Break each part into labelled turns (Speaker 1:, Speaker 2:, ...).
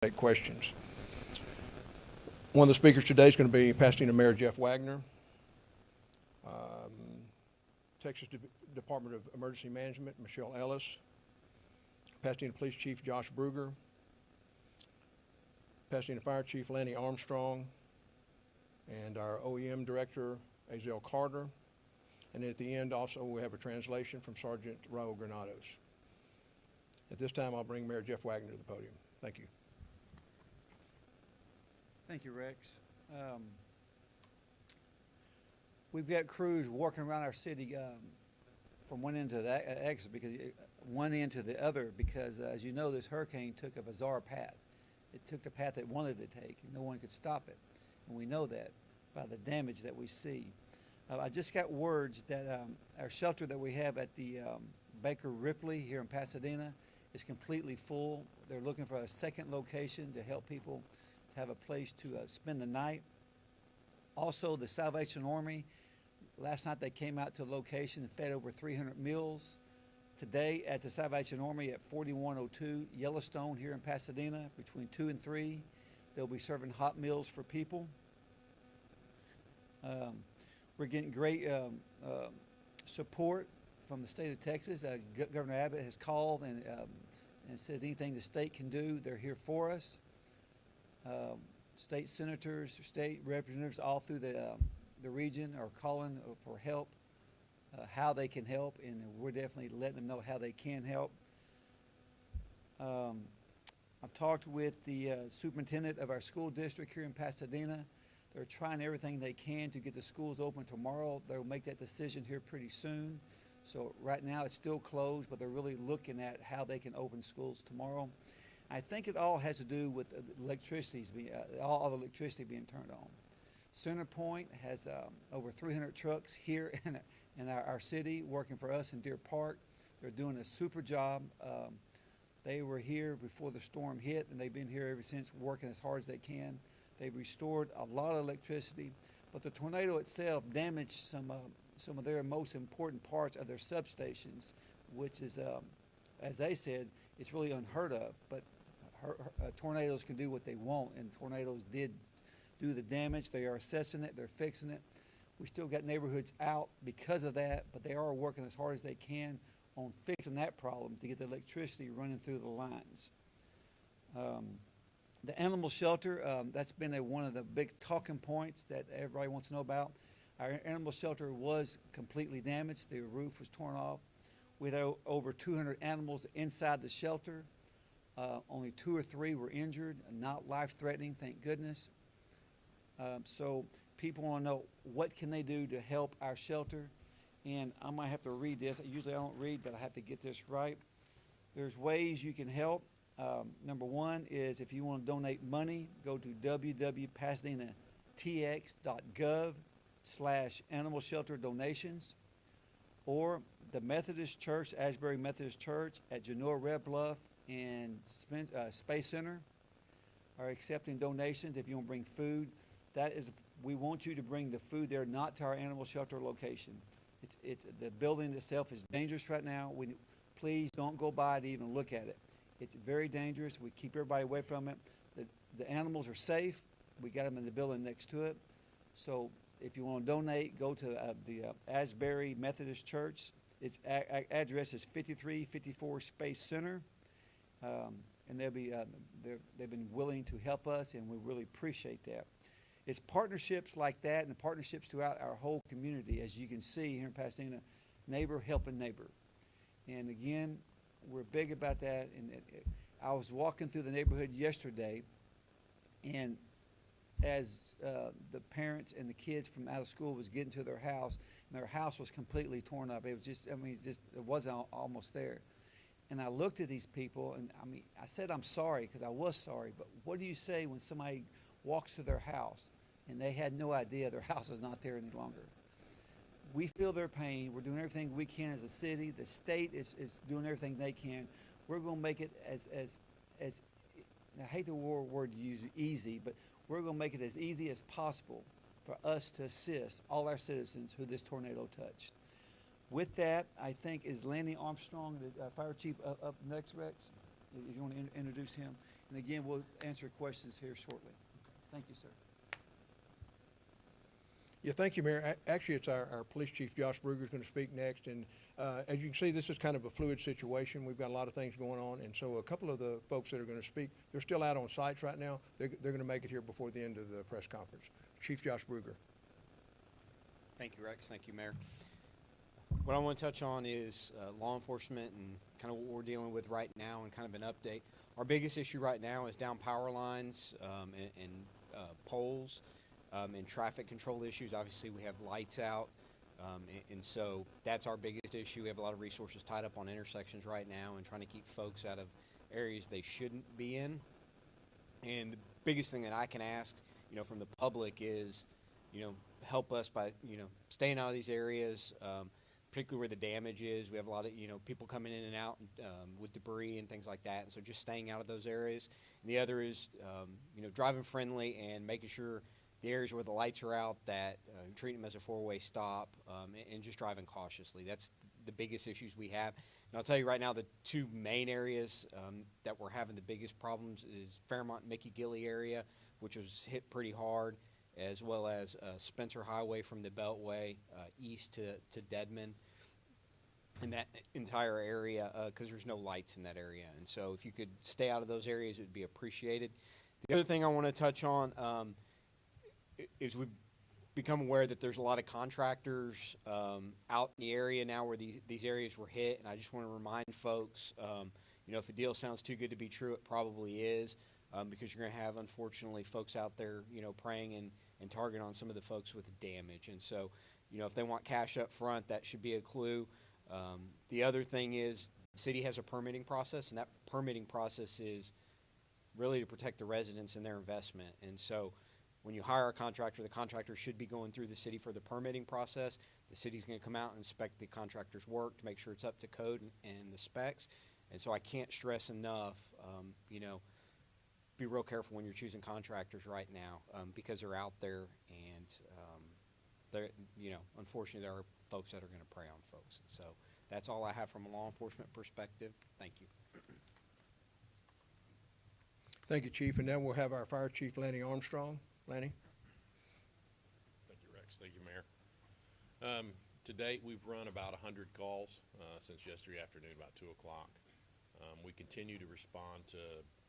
Speaker 1: Take questions. One of the speakers today is going to be Pasadena Mayor Jeff Wagner, um, Texas Department of Emergency Management Michelle Ellis, Pasadena Police Chief Josh Bruger, Pasadena Fire Chief Lanny Armstrong, and our OEM Director Azel Carter. And at the end also we have a translation from Sergeant Raul Granados. At this time I'll bring Mayor Jeff Wagner to the podium. Thank you.
Speaker 2: Thank you, Rex. We've got crews working around our city from one end to the exit, because one end to the other, because as you know, this hurricane took a bizarre path. It took the path it wanted to take, and no one could stop it. And we know that by the damage that we see. I just got words that our shelter that we have at the Baker Ripley here in Pasadena is completely full. They're looking for a second location to help people to have a place to spend the night. Also, the Salvation Army, last night they came out to the location and fed over 300 meals. Today at the Salvation Army at 4102 Yellowstone here in Pasadena, between 2 and 3, they'll be serving hot meals for people. We're getting great support from the state of Texas. Governor Abbott has called and said anything the state can do, they're here for us. State senators, state representatives all through the region are calling for help, how they can help, and we're definitely letting them know how they can help. I've talked with the superintendent of our school district here in Pasadena. They're trying everything they can to get the schools open tomorrow. They'll make that decision here pretty soon. So right now it's still closed, but they're really looking at how they can open schools tomorrow. I think it all has to do with all the electricity being turned on. Center Point has over 300 trucks here in our city working for us in Deer Park. They're doing a super job. They were here before the storm hit, and they've been here ever since, working as hard as they can. They've restored a lot of electricity, but the tornado itself damaged some of their most important parts of their substations, which is, as they said, it's really unheard of. But tornadoes can do what they want, and tornadoes did do the damage. They are assessing it, they're fixing it. We still got neighborhoods out because of that, but they are working as hard as they can on fixing that problem to get the electricity running through the lines. The animal shelter, that's been one of the big talking points that everybody wants to know about. Our animal shelter was completely damaged. The roof was torn off. We had over 200 animals inside the shelter. Only 2 or 3 were injured, not life-threatening, thank goodness. So people want to know, what can they do to help our shelter? And I might have to read this. Usually I don't read, but I have to get this right. There's ways you can help. Number one is, if you want to donate money, go to www.pasadenatx.gov/animal shelter donations, or the Methodist Church, Asbury Methodist Church at Genoa Red Bluff and Space Center are accepting donations. If you want to bring food, we want you to bring the food there, not to our animal shelter location. It's the building itself is dangerous right now. Please don't go by to even look at it. It's very dangerous. We keep everybody away from it. The animals are safe. We got them in the building next to it. So if you want to donate, go to the Asbury Methodist Church. Its address is 5354 Space Center. And they've been willing to help us, and we really appreciate that. It's partnerships like that and partnerships throughout our whole community, as you can see here in Pasadena, neighbor helping neighbor. And again, we're big about that. And I was walking through the neighborhood yesterday, and as the parents and the kids from out of school was getting to their house, and their house was completely torn up. It was just, it wasn't almost there. And I looked at these people, and I said I'm sorry, because I was sorry, but what do you say when somebody walks to their house and they had no idea their house is not there any longer? We feel their pain. We're doing everything we can as a city. The state is doing everything they can. We're going to make it as I hate the word use easy, but we're going to make it as easy as possible for us to assist all our citizens who this tornado touched. With that, I think, is Lanny Armstrong, the fire chief, up next, Rex, if you want to introduce him. And again, we'll answer questions here shortly. Thank you, sir.
Speaker 1: Yeah, thank you, Mayor. Actually, it's our Police Chief, Josh Brugger, is going to speak next. And as you can see, this is kind of a fluid situation. We've got a lot of things going on. And so a couple of the folks that are going to speak, they're still out on sites right now. They're going to make it here before the end of the press conference. Chief Josh Brugger.
Speaker 3: Thank you, Rex. Thank you, Mayor. What I want to touch on is law enforcement and kind of what we're dealing with right now and kind of an update. Our biggest issue right now is down power lines and poles and traffic control issues. Obviously, we have lights out, and so that's our biggest issue. We have a lot of resources tied up on intersections right now and trying to keep folks out of areas they shouldn't be in. And the biggest thing that I can ask, from the public is, help us by, staying out of these areas, particularly where the damage is. We have a lot of, people coming in and out with debris and things like that. And so just staying out of those areas. And the other is, driving friendly and making sure the areas where the lights are out that treat them as a four-way stop and just driving cautiously. That's the biggest issues we have. And I'll tell you right now, the two main areas that we're having the biggest problems is Fairmont and Mickey Gilley area, which was hit pretty hard, as well as Spencer Highway from the Beltway east to Deadman, in that entire area, because there's no lights in that area. And so if you could stay out of those areas, it would be appreciated. The other thing I want to touch on is we've become aware that there's a lot of contractors out in the area now where these areas were hit, and I just want to remind folks, if a deal sounds too good to be true, it probably is. Because you're going to have, unfortunately, folks out there, preying and targeting on some of the folks with damage. And so, if they want cash up front, that should be a clue. The other thing is the city has a permitting process, and that permitting process is really to protect the residents and their investment. And so when you hire a contractor, the contractor should be going through the city for the permitting process. The city's going to come out and inspect the contractor's work to make sure it's up to code and the specs. And so I can't stress enough, be real careful when you're choosing contractors right now because they're out there and unfortunately there are folks that are going to prey on folks. And so that's all I have from a law enforcement perspective. Thank you.
Speaker 1: Thank you, Chief. And now we'll have our Fire Chief, Lanny Armstrong. Lanny.
Speaker 4: Thank you, Rex. Thank you, Mayor. To date, we've run about 100 calls since yesterday afternoon, about 2 o'clock. We continue to respond to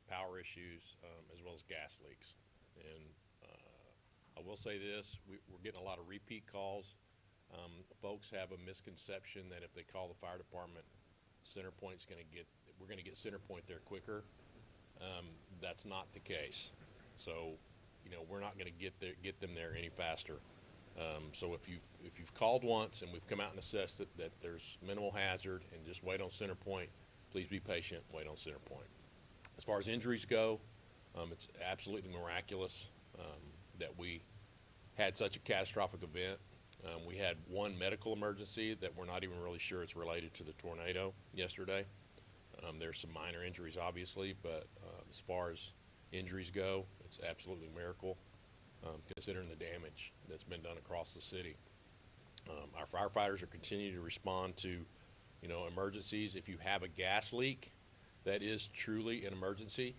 Speaker 4: power issues as well as gas leaks. And I will say this, we're getting a lot of repeat calls. Folks have a misconception that if they call the fire department, we're going to get center point there quicker. That's not the case. So, we're not going to get them there any faster. So if you've called once and we've come out and assessed that there's minimal hazard and just wait on center point, please be patient, wait on center point. As far as injuries go, it's absolutely miraculous that we had such a catastrophic event. We had one medical emergency that we're not even really sure it's related to the tornado yesterday. There's some minor injuries, obviously, but as far as injuries go, it's absolutely a miracle considering the damage that's been done across the city. Our firefighters are continuing to respond to, emergencies. If you have a gas leak, that is truly an emergency.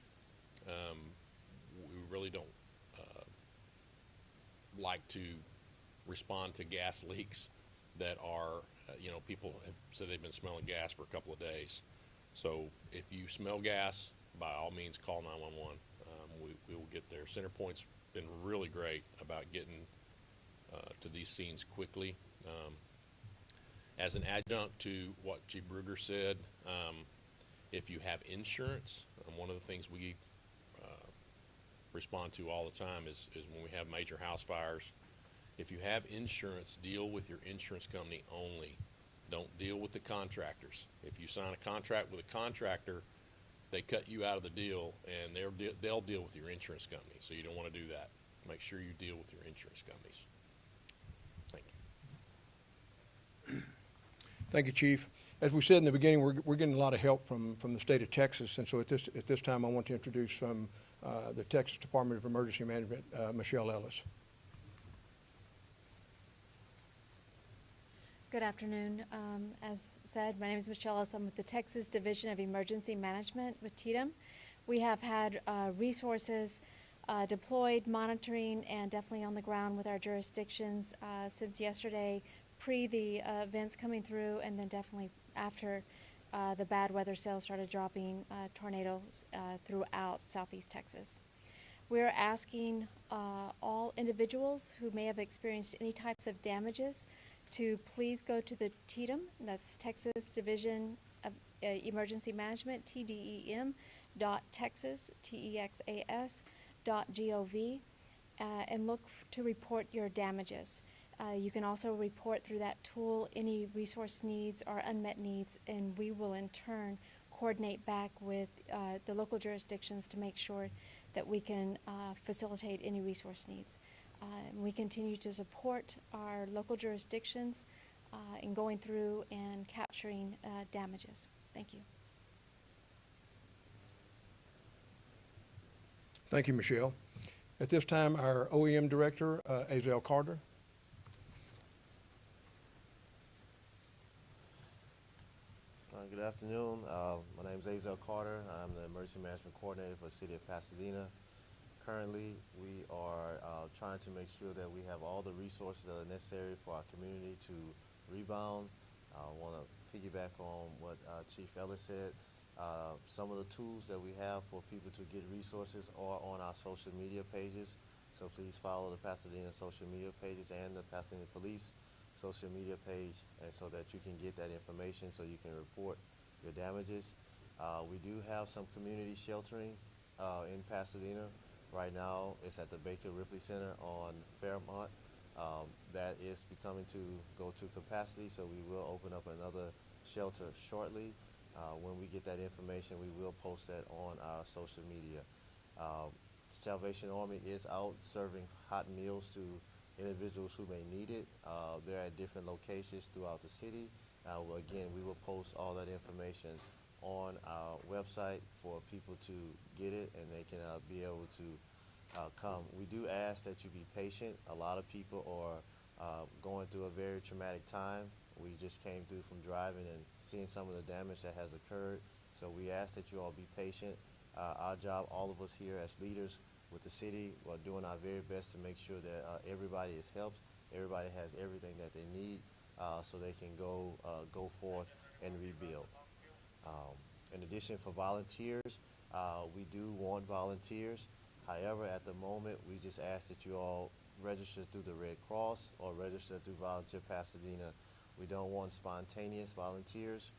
Speaker 4: We really don't like to respond to gas leaks that are, people have said they've been smelling gas for a couple of days. So if you smell gas, by all means, call 911. We will get there. CenterPoint's been really great about getting to these scenes quickly. As an adjunct to what Chief Brugger said, if you have insurance, one of the things we respond to all the time is when we have major house fires. If you have insurance, deal with your insurance company only. Don't deal with the contractors. If you sign a contract with a contractor, they cut you out of the deal, and they'll deal with your insurance company. So you don't want to do that. Make sure you deal with your insurance companies. Thank you.
Speaker 1: Thank you, Chief. As we said in the beginning, we're getting a lot of help from the state of Texas, and so at this time I want to introduce from the Texas Department of Emergency Management, Michelle Ellis.
Speaker 5: Good afternoon. As said, my name is Michelle Ellis. I'm with the Texas Division of Emergency Management with TDEM. We have had resources deployed, monitoring, and definitely on the ground with our jurisdictions since yesterday, pre the events coming through, and then definitely after the bad weather cells started dropping tornadoes throughout southeast Texas. We're asking all individuals who may have experienced any types of damages to please go to the TDEM, that's Texas Division of Emergency Management, TDEM, .texas, TEXAS, .gov, and look to report your damages. You can also report through that tool any resource needs or unmet needs, and we will in turn coordinate back with the local jurisdictions to make sure that we can facilitate any resource needs. We continue to support our local jurisdictions in going through and capturing damages. Thank you.
Speaker 1: Thank you, Michelle. At this time, our OEM Director, Azel Carter.
Speaker 6: Good afternoon. My name is Azel Carter. I'm the Emergency Management Coordinator for the City of Pasadena. Currently, we are trying to make sure that we have all the resources that are necessary for our community to rebound. I want to piggyback on what Chief Ellis said. Some of the tools that we have for people to get resources are on our social media pages. So please follow the Pasadena social media pages and the Pasadena Police social media page, and so that you can get that information so you can report your damages. We do have some community sheltering in Pasadena. Right now, it's at the Baker Ripley Center on Fairmont. That is becoming to go to capacity, so we will open up another shelter shortly. When we get that information, we will post that on our social media. Salvation Army is out serving hot meals to individuals who may need it. They're at different locations throughout the city. Again, we will post all that information on our website for people to get it, and they can be able to come. We do ask that you be patient. A lot of people are going through a very traumatic time. We just came through from driving and seeing some of the damage that has occurred. So we ask that you all be patient. Our job, all of us here as leaders with the city, are doing our very best to make sure that everybody is helped, everybody has everything that they need, so they can go forth and rebuild. In addition, for volunteers, we do want volunteers. However, at the moment, we just ask that you all register through the Red Cross or register through Volunteer Pasadena. We don't want spontaneous volunteers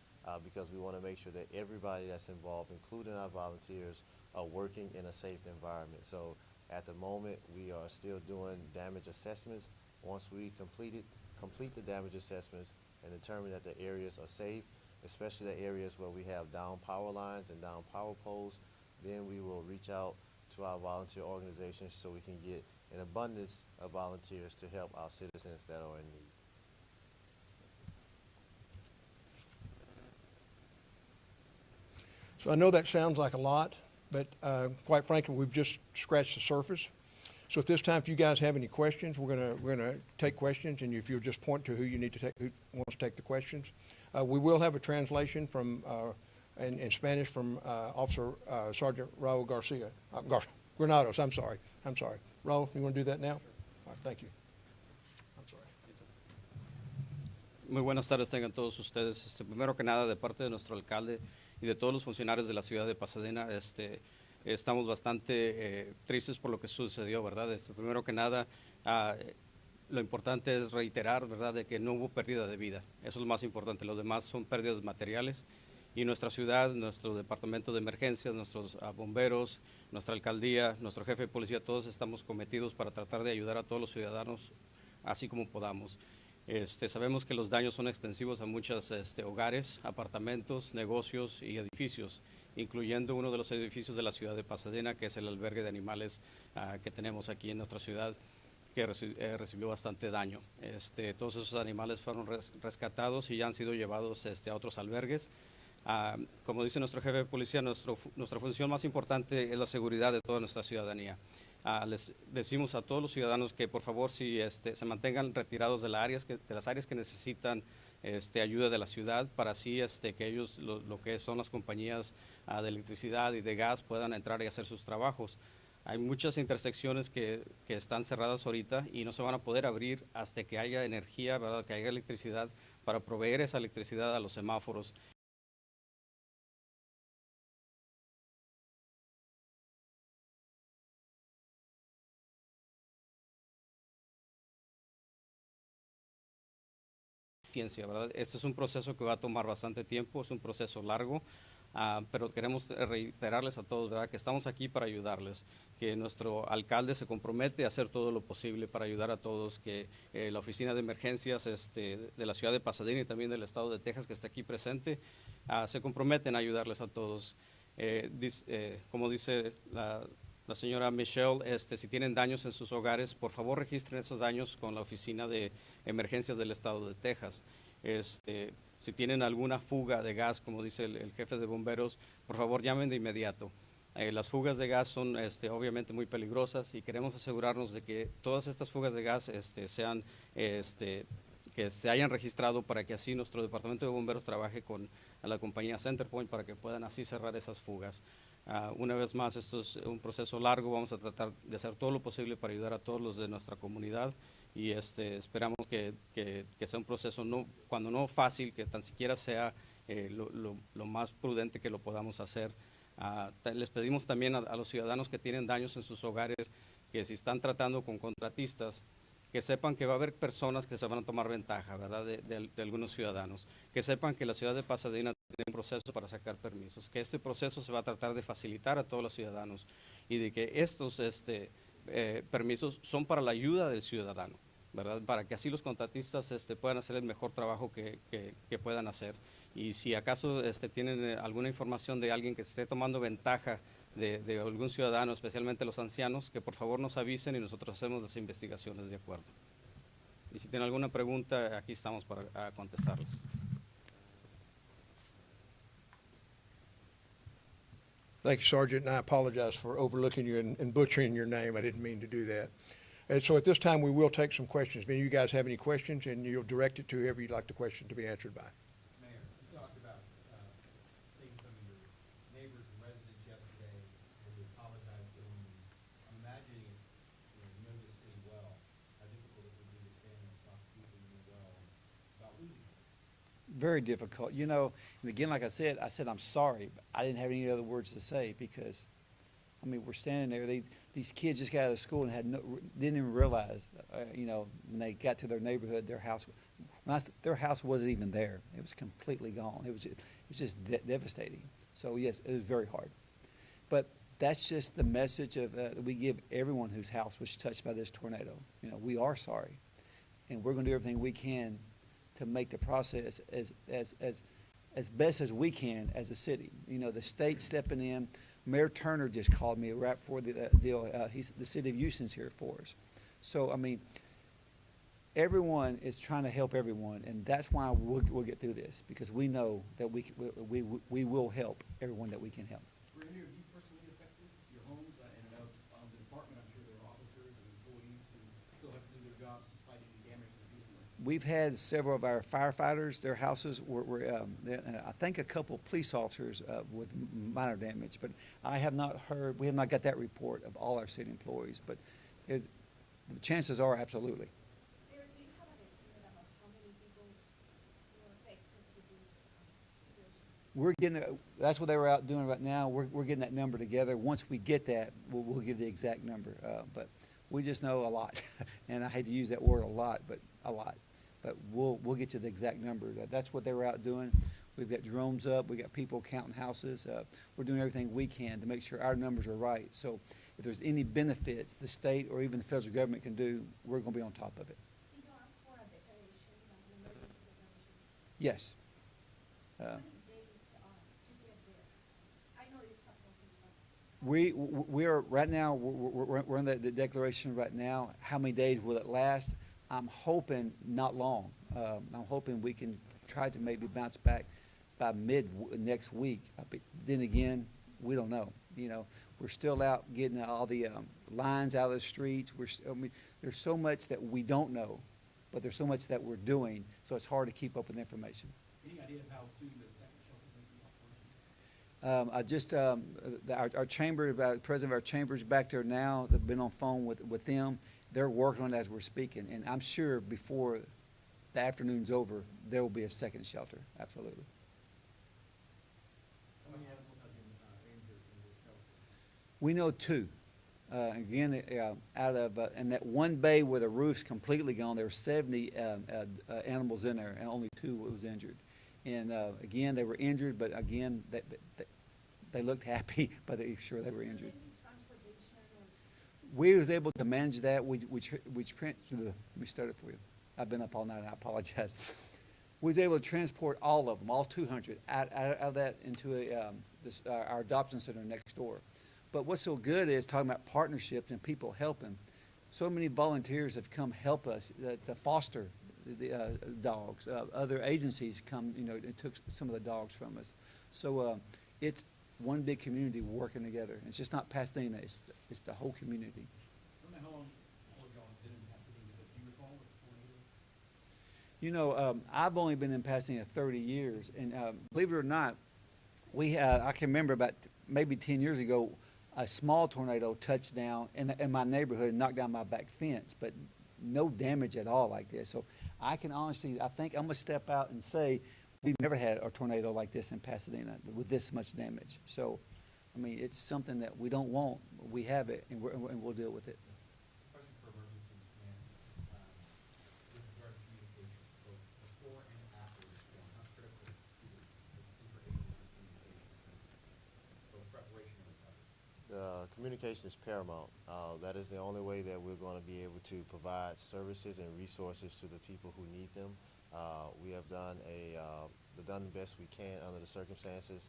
Speaker 6: because we want to make sure that everybody that's involved, including our volunteers, are working in a safe environment. So at the moment, we are still doing damage assessments. Once we complete the damage assessments and determine that the areas are safe, especially the areas where we have down power lines and down power poles, then we will reach out to our volunteer organizations so we can get an abundance of volunteers to help our citizens that are in need.
Speaker 1: So I know that sounds like a lot, but quite frankly, we've just scratched the surface. So at this time, if you guys have any questions, we're gonna take questions, and if you'll just point to who you need to take, who wants to take the questions. We will have a translation from in Spanish from Officer Sergeant Raul Garcia, Granados. I'm sorry. Raul, you want to do that now? All right, thank you. I'm sorry.
Speaker 7: Muy buenas tardes tengan todos ustedes. Primero que nada, de parte de nuestro alcalde y de todos los funcionarios de la ciudad de Pasadena, estamos bastante tristes por lo que sucedió, ¿verdad? Primero que nada, lo importante es reiterar, ¿verdad?, de que no hubo pérdida de vida. Eso es lo más importante. Lo demás son pérdidas materiales. Y nuestra ciudad, nuestro departamento de emergencias, nuestros bomberos, nuestra alcaldía, nuestro jefe de policía, todos estamos cometidos para tratar de ayudar a todos los ciudadanos así como podamos. Sabemos que los daños son extensivos a muchos hogares, apartamentos, negocios y edificios, incluyendo uno de los edificios de la ciudad de Pasadena, que es el albergue de animales que tenemos aquí en nuestra ciudad, que recibió bastante daño. Todos esos animales fueron rescatados y ya han sido llevados a otros albergues. Como dice nuestro jefe de policía, nuestra función más importante es la seguridad de toda nuestra ciudadanía. Les decimos a todos los ciudadanos que por favor se mantengan retirados de las áreas que necesitan ayuda de la ciudad para así que ellos, lo que son las compañías de electricidad y de gas puedan entrar y hacer sus trabajos. Hay muchas intersecciones que están cerradas ahorita y no se van a poder abrir hasta que haya energía, ¿verdad? Que haya electricidad para proveer esa electricidad a los semáforos. Ciencia, ¿verdad? Este es un proceso que va a tomar bastante tiempo, es un proceso largo, pero queremos reiterarles a todos, ¿verdad? Que estamos aquí para ayudarles, que nuestro alcalde se compromete a hacer todo lo posible para ayudar a todos, que la oficina de emergencias de la ciudad de Pasadena y también del estado de Texas que está aquí presente, se comprometen a ayudarles a todos. Como dice la señora Michelle, si tienen daños en sus hogares, por favor registren esos daños con la oficina de emergencias del estado de Texas. Si tienen alguna fuga de gas, como dice el jefe de bomberos, por favor llamen de inmediato. Las fugas de gas son obviamente muy peligrosas y queremos asegurarnos de que todas estas fugas de gas sean que se hayan registrado para que así nuestro departamento de bomberos trabaje con la compañía Centerpoint para que puedan así cerrar esas fugas. Una vez más, esto es un proceso largo, vamos a tratar de hacer todo lo posible para ayudar a todos los de nuestra comunidad y esperamos que sea un proceso, cuando no fácil, que tan siquiera sea lo más prudente que lo podamos hacer. Les pedimos también a los ciudadanos que tienen daños en sus hogares que si están tratando con contratistas, que sepan que va a haber personas que se van a tomar ventaja, ¿verdad?, de algunos ciudadanos, que sepan que la ciudad de Pasadena tiene un proceso para sacar permisos, que este proceso se va a tratar de facilitar a todos los ciudadanos y de que estos permisos son para la ayuda del ciudadano, ¿verdad?, para que así los contratistas puedan hacer el mejor trabajo que puedan hacer. Y si acaso tienen alguna información de alguien que esté tomando ventaja de algún ciudadano, especialmente los ancianos, que por favor nos avisen y nosotros hacemos las investigaciones de acuerdo. Y si tienen alguna pregunta, aquí estamos para contestarles.
Speaker 1: Thank you, Sergeant, and I apologize for overlooking you and butchering your name. I didn't mean to do that. And so at this time, we will take some questions. If any of you guys have any questions, and you'll direct it to whoever you'd like the question to be answered by.
Speaker 8: Mayor, you talked about seeing some of your neighbors and residents yesterday, and you apologized to them. I'm imagining if you know this city well, how difficult it would be to stand and talk to people you know well about losing them.
Speaker 2: Very difficult. You know, and again, like I said, I'm sorry, but I didn't have any other words to say because, I mean, we're standing there. These kids just got out of school and didn't even realize, you know, when they got to their neighborhood, their house wasn't even there. It was completely gone. It was just devastating. So yes, it was very hard. But that's just the message that we give everyone whose house was touched by this tornado. You know, we are sorry, and we're going to do everything we can to make the process as best as we can as a city. You know, the state stepping in. Mayor Turner just called me right before the deal. The city of Houston's here for us. So, I mean, everyone is trying to help everyone, and that's why we'll get through this, because we know that we will help everyone that we can help.
Speaker 8: Were any of you personally affected? Your homes? And I know the department, I'm sure there are officers and employees who still have to do their jobs despite any damage to the vehicle.
Speaker 2: We've had several of our firefighters, their houses were I think a couple police officers with minor damage, but I have not heard, we have not got that report of all our city employees, but the chances are absolutely.
Speaker 5: Mayor, do you have an estimate of how many people were affected with this situation?
Speaker 2: We're getting, that's what they were out doing right now. We're getting that number together. Once we get that, we'll give the exact number. But we just know a lot, and I hate to use that word a lot, but a lot. But we'll get you the exact number. That's what they were out doing. We've got drones up. We got people counting houses. We're doing everything we can to make sure our numbers are right. So if there's any benefits the state or even the federal government can do, we're going to be on top of it.
Speaker 5: Did you ask for a declaration, an emergency declaration?
Speaker 2: Yes.
Speaker 5: How many days to get there? I know it's a process, but.
Speaker 2: We are right now. We're in the declaration right now. How many days will it last? I'm hoping not long. I'm hoping we can try to maybe bounce back by mid next week. But then again, we don't know. You know, we're still out getting all the lines out of the streets. I mean, there's so much that we don't know but there's so much that we're doing, so it's hard to keep up with information.
Speaker 8: Any idea of how soon the second shelter may be operational?
Speaker 2: I just, our chamber, president of our chamber is back there now. They've been on phone with them. They're working on it as we're speaking, and I'm sure before the afternoon's over, there will be a second shelter, absolutely.
Speaker 8: How many animals have been injured in this shelter?
Speaker 2: We know two. Again, out of, in that one bay where the roof's completely gone, there were 70 animals in there, and only 2 was injured. And again, they were injured, but again, they looked happy, but they sure they were injured. We was able to manage that. Let me start it for you. I've been up all night, and I apologize. We was able to transport all of them, all 200, out of that into our adoption center next door. But what's so good is talking about partnerships and people helping. So many volunteers have come help us to foster the dogs. Other agencies come, and took some of the dogs from us. So it's one big community working together. It's just not Pasadena, it's the whole community.
Speaker 8: I don't know how long all of y'all have been in Pasadena, but do you recall with the tornado?
Speaker 2: I've only been in Pasadena 30 years, and believe it or not, I can remember about maybe 10 years ago, a small tornado touched down in my neighborhood and knocked down my back fence, but no damage at all like this. So I think I'm gonna step out and say we've never had a tornado like this in Pasadena with this much damage. So, I mean, it's something that we don't want. We have it, and we'll deal with it.
Speaker 8: Question for emergency management. With regard to communication, both before and after the storm, how critical to this interagency communication, both preparation and recovery?
Speaker 6: Communication is paramount. That is the only way that we're going to be able to provide services and resources to the people who need them. We have done the best we can under the circumstances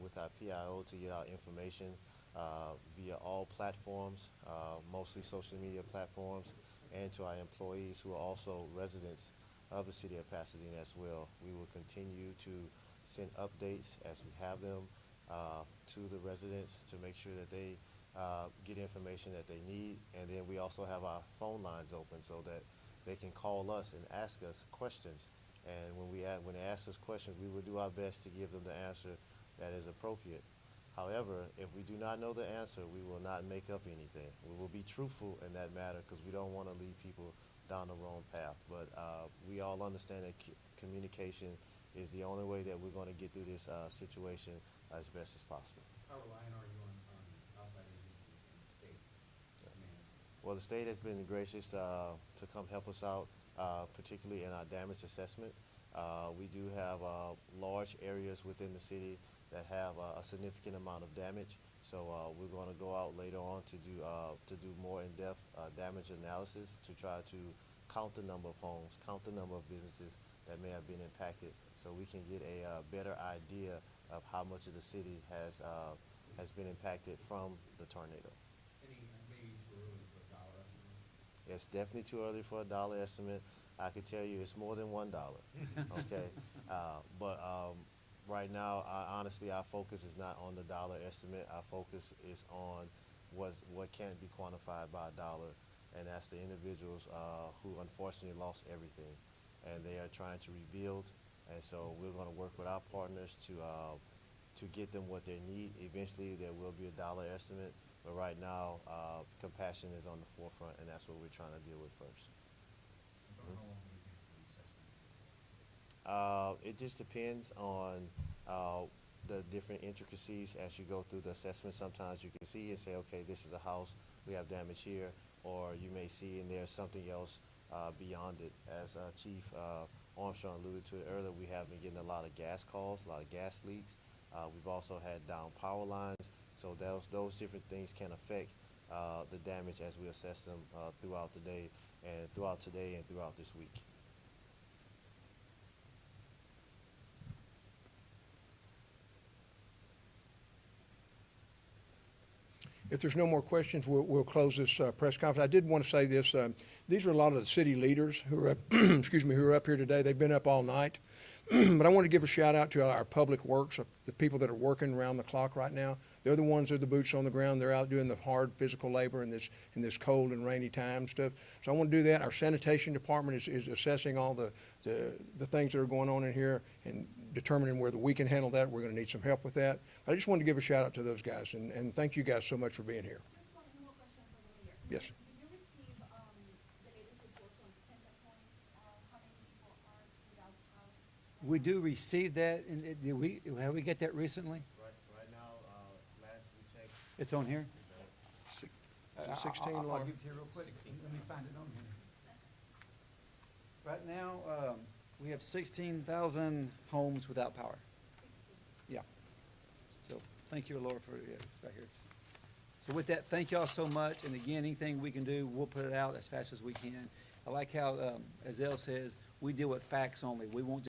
Speaker 6: with our PIO to get out information via all platforms, mostly social media platforms, and to our employees who are also residents of the city of Pasadena as well. We will continue to send updates as we have them to the residents to make sure that they get information that they need. And then we also have our phone lines open so that they can call us and ask us questions. And when they ask us questions, we will do our best to give them the answer that is appropriate. However, if we do not know the answer, we will not make up anything. We will be truthful in that matter because we don't want to lead people down the wrong path. But we all understand that communication is the only way that we're going to get through this situation as best as possible.
Speaker 8: How reliant are you on outside agencies and the state to manage this?
Speaker 6: Well, the state has been gracious to come help us out, particularly in our damage assessment. We do have large areas within the city that have a significant amount of damage. So we're going to go out later on to do more in-depth damage analysis to try to count the number of homes, count the number of businesses that may have been impacted, so we can get a better idea of how much of the city has been impacted from the tornado.
Speaker 8: Maybe too early for a dollar estimate?
Speaker 6: It's definitely too early for a dollar estimate. I can tell you it's more than $1. Okay, but right now, honestly, our focus is not on the dollar estimate. Our focus is on what can't be quantified by a dollar, and that's the individuals who unfortunately lost everything, and they are trying to rebuild. And so we're going to work with our partners to get them what they need. Eventually, there will be a dollar estimate, but right now, compassion is on the forefront, and that's what we're trying to deal with first.
Speaker 8: How long will it take for the assessment?
Speaker 6: It just depends on the different intricacies as you go through the assessment. Sometimes you can see and say, okay, this is a house, we have damage here, or you may see and there's something else beyond it. As Chief Armstrong alluded to it earlier, we have been getting a lot of gas calls, a lot of gas leaks. We've also had down power lines, so those different things can affect the damage as we assess them throughout today and throughout this week.
Speaker 1: If there's no more questions, we'll close this press conference. I did want to say this. These are a lot of the city leaders who are up, excuse me, who are up here today. They've been up all night. But I want to give a shout out to our public works, the people that are working around the clock right now. They're the ones that are the boots on the ground. They're out doing the hard physical labor in this cold and rainy time stuff. So I want to do that. Our sanitation department is assessing all the things that are going on in here and determining whether we can handle that. We're going to need some help with that. But I just wanted to give a shout out to those guys, and thank you guys so much for being here.
Speaker 9: Just one more question for the mayor.
Speaker 1: Yes.
Speaker 9: Did you receive the latest report from Center Point, how many people are without power?
Speaker 2: We do receive that, and have we get that recently?
Speaker 6: Right now, last we checked,
Speaker 2: It's on here?
Speaker 1: Is it 16,
Speaker 2: I'll
Speaker 1: Laura?
Speaker 2: give it to you real quick. Let me find it on here. Right now, we have 16,000 homes without power.
Speaker 9: 60.
Speaker 2: Yeah. So, thank you, Laura, for, yeah, it's right here. So with that, thank y'all so much, and again, anything we can do, we'll put it out as fast as we can. I like how, as Elle says, we deal with facts only. We won't